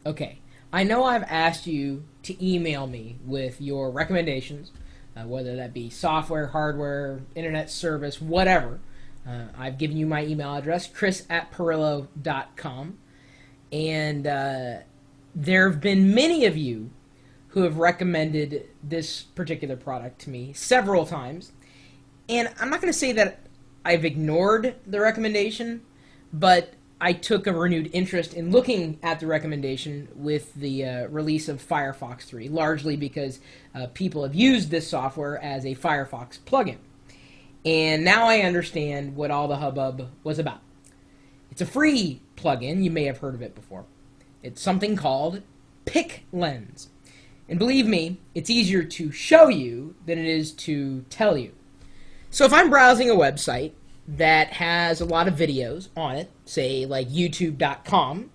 Okay, I know I've asked you to email me with your recommendations, whether that be software, hardware, internet service, whatever. I've given you my email address, chris@perillo.com, and there have been many of you who have recommended this particular product to me several times. And I'm not going to say that I've ignored the recommendation, but I took a renewed interest in looking at the recommendation with the release of Firefox 3, largely because people have used this software as a Firefox plugin. And now I understand what all the hubbub was about. It's a free plugin. You may have heard of it before. It's something called PicLens. And believe me, it's easier to show you than it is to tell you. So if I'm browsing a website that has a lot of videos on it, say like youtube.com,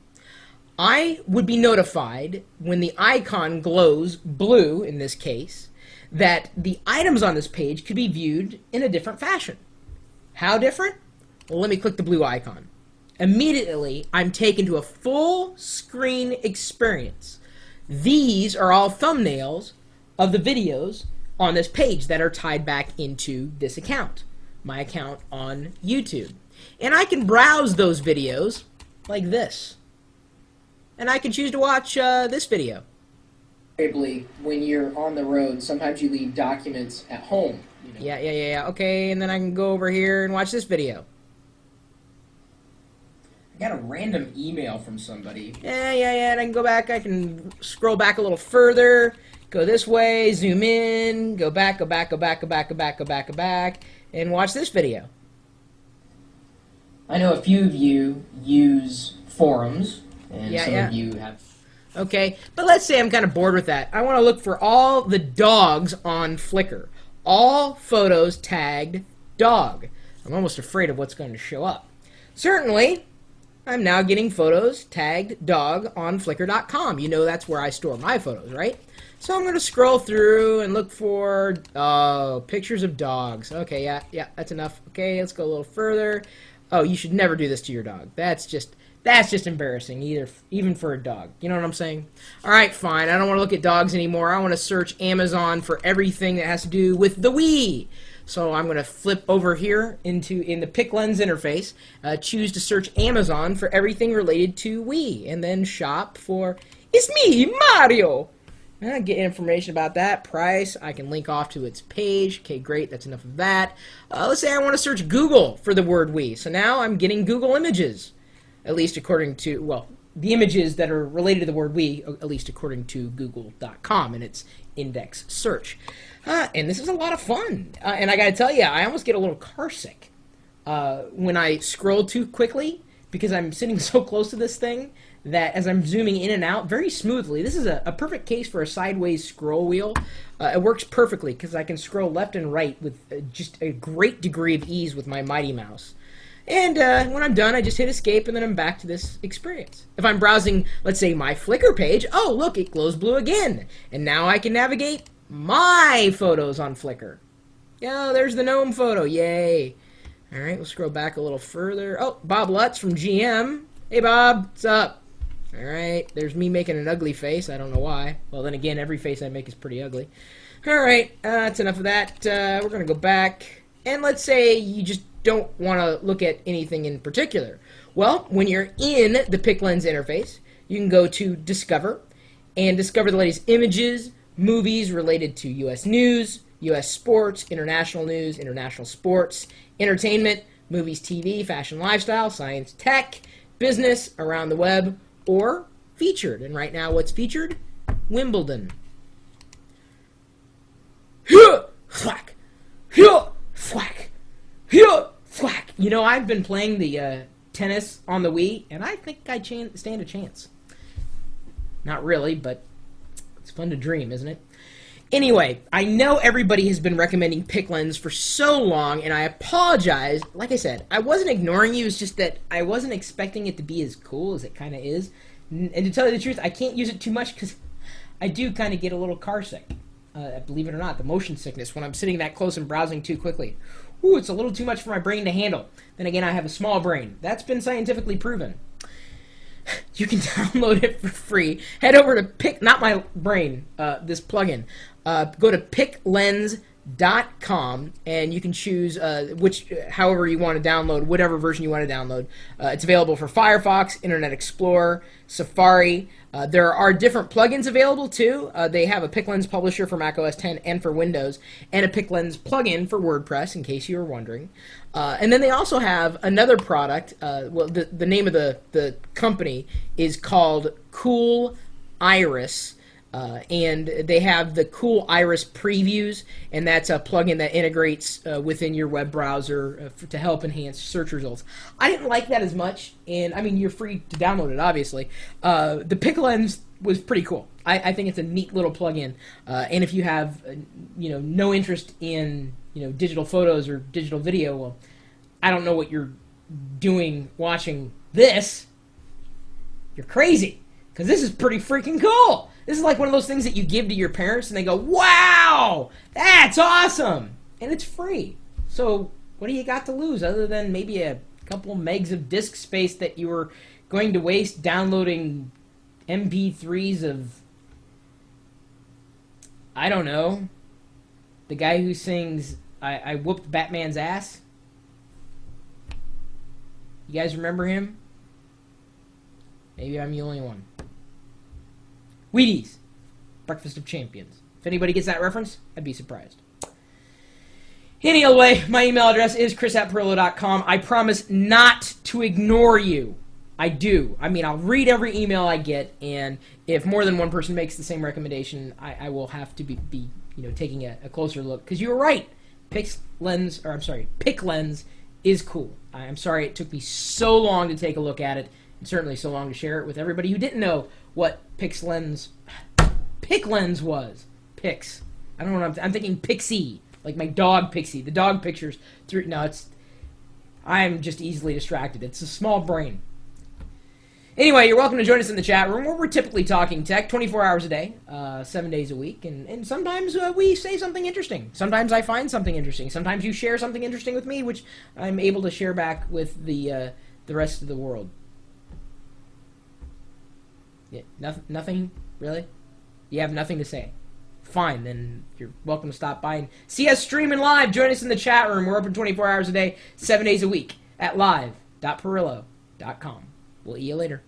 I would be notified when the icon glows blue, in this case, that the items on this page could be viewed in a different fashion. How different? Well, let me click the blue icon. Immediately, I'm taken to a full screen experience. These are all thumbnails of the videos on this page that are tied back into this account, my account on YouTube. And I can browse those videos like this. And I can choose to watch this video. Invariably, when you're on the road, sometimes you leave documents at home. You know? Yeah. Okay, and then I can go over here and watch this video. I got a random email from somebody. And I can go back, I can scroll back a little further, go this way, zoom in, go back, and watch this video. I know a few of you use forums, and some of you have... Okay, but let's say I'm kind of bored with that. I want to look for all the dogs on Flickr. All photos tagged dog. I'm almost afraid of what's going to show up. Certainly, I'm now getting photos tagged dog on Flickr.com. You know that's where I store my photos, right? So I'm going to scroll through and look for pictures of dogs. Okay, yeah, that's enough. Okay, let's go a little further. Oh, you should never do this to your dog. That's just embarrassing, even for a dog. You know what I'm saying? All right, fine. I don't want to look at dogs anymore. I want to search Amazon for everything that has to do with the Wii. So I'm going to flip over here in the PicLens interface, choose to search Amazon for everything related to Wii, and then shop for "It's me, Mario." Get information about that, price. I can link off to its page. Okay, great. That's enough of that. Let's say I want to search Google for the word Wii. So now I'm getting Google images, at least according to, well, the images that are related to the word Wii, at least according to Google.com and its index search. And this is a lot of fun. And I got to tell you, I almost get a little carsick when I scroll too quickly because I'm sitting so close to this thing that as I'm zooming in and out very smoothly, this is a perfect case for a sideways scroll wheel. It works perfectly because I can scroll left and right with just a great degree of ease with my mighty mouse. And when I'm done, I just hit escape, and then I'm back to this experience. If I'm browsing, let's say, my Flickr page, oh, look, it glows blue again. And now I can navigate my photos on Flickr. Yeah, there's the gnome photo. Yay. All right, we'll scroll back a little further. Oh, Bob Lutz from GM. Hey, Bob. What's up? All right, there's me making an ugly face. I don't know why. Well, then again, every face I make is pretty ugly. All right, that's enough of that. We're going to go back. And let's say you just don't want to look at anything in particular. Well, when you're in the PicLens interface, you can go to Discover and discover the latest images, movies related to U.S. news, U.S. sports, international news, international sports, entertainment, movies, TV, fashion, lifestyle, science, tech, business, around the web, or featured. And right now, what's featured? Wimbledon. Thwack. Thwack. Thwack. You know, I've been playing the tennis on the Wii, and I think I stand a chance. Not really, but it's fun to dream, isn't it? Anyway, I know everybody has been recommending PicLens for so long, and I apologize. Like I said, I wasn't ignoring you. It's just that I wasn't expecting it to be as cool as it kind of is. And to tell you the truth, I can't use it too much because I do kind of get a little carsick. Believe it or not, the motion sickness when I'm sitting that close and browsing too quickly. Ooh, it's a little too much for my brain to handle. Then again, I have a small brain. That's been scientifically proven. You can download it for free. Head over to not my brain, this plugin. Go to PicLens.com and you can choose however you want to download, whatever version you want to download. It's available for Firefox, Internet Explorer, Safari. There are different plugins available too. They have a PicLens publisher for Mac OS X and for Windows, and a PicLens plugin for WordPress, in case you were wondering. And then they also have another product. Well, the name of the company is called Cool Iris. And they have the Cool Iris Previews, and that's a plugin that integrates within your web browser to help enhance search results. I didn't like that as much, and I mean, you're free to download it, obviously. The PicLens was pretty cool. I think it's a neat little plugin, and if you have no interest in digital photos or digital video, well, I don't know what you're doing watching this. You're crazy, because this is pretty freaking cool. This is like one of those things that you give to your parents and they go, wow, that's awesome. And it's free. So what do you got to lose other than maybe a couple megs of disk space that you were going to waste downloading MP3s of, I don't know, the guy who sings I Whooped Batman's Ass? You guys remember him? Maybe I'm the only one. Wheaties, Breakfast of Champions. If anybody gets that reference, I'd be surprised. Any other way, my email address is chris@pirillo.com. I promise not to ignore you. I do. I mean, I'll read every email I get, and if more than one person makes the same recommendation, I will have to be taking a closer look. Because you were right. PicLens is cool. I'm sorry it took me so long to take a look at it, and certainly so long to share it with everybody who didn't know what PicLens was. Pix. I don't know what I'm thinking Pixie, like my dog Pixie. The dog pictures through. No, I'm just easily distracted. It's a small brain. Anyway, you're welcome to join us in the chat room where we're typically talking tech 24 hours a day, 7 days a week, and sometimes we say something interesting. Sometimes I find something interesting. Sometimes you share something interesting with me, which I'm able to share back with the rest of the world. Yeah, nothing, really? You have nothing to say? Fine, then you're welcome to stop by and see us streaming live. Join us in the chat room. We're open 24 hours a day, 7 days a week at live.pirillo.com. We'll see you later.